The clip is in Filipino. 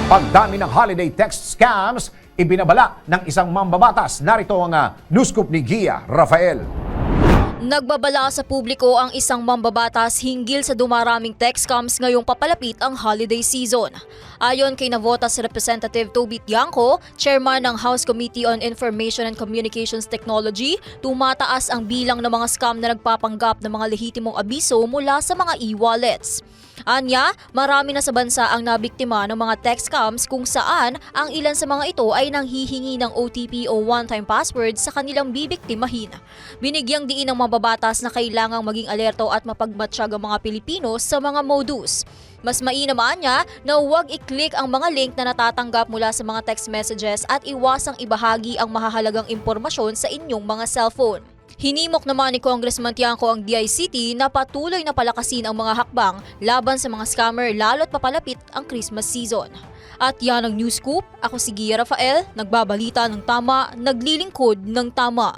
Pagdami ng holiday text scams, ibinabala ng isang mambabatas. Narito ang news scoop ni Gia Rafael. Nagbabala sa publiko ang isang mambabatas hinggil sa dumaraming text scams ngayong papalapit ang holiday season. Ayon kay Navotas Representative Toby Tiangco, chairman ng House Committee on Information and Communications Technology, tumataas ang bilang ng mga scam na nagpapanggap ng mga lehitimong abiso mula sa mga e-wallets. Anya, marami na sa bansa ang nabiktima ng mga text scams kung saan ang ilan sa mga ito ay nanghihingi ng OTP o one-time password sa kanilang bibiktimahin. Binigyang diin ng mababatas na kailangang maging alerto at mapagmatsyag ang mga Pilipino sa mga modus. Mas mainam niya na huwag i-click ang mga link na natatanggap mula sa mga text messages at iwasang ibahagi ang mahahalagang impormasyon sa inyong mga cellphone. Hinimok naman ni Congressman Tiangco ang DICT na patuloy na palakasin ang mga hakbang laban sa mga scammer lalo't papalapit ang Christmas season. At yan ang News Scoop. Ako si Gia Rafael, nagbabalita ng tama, naglilingkod ng tama.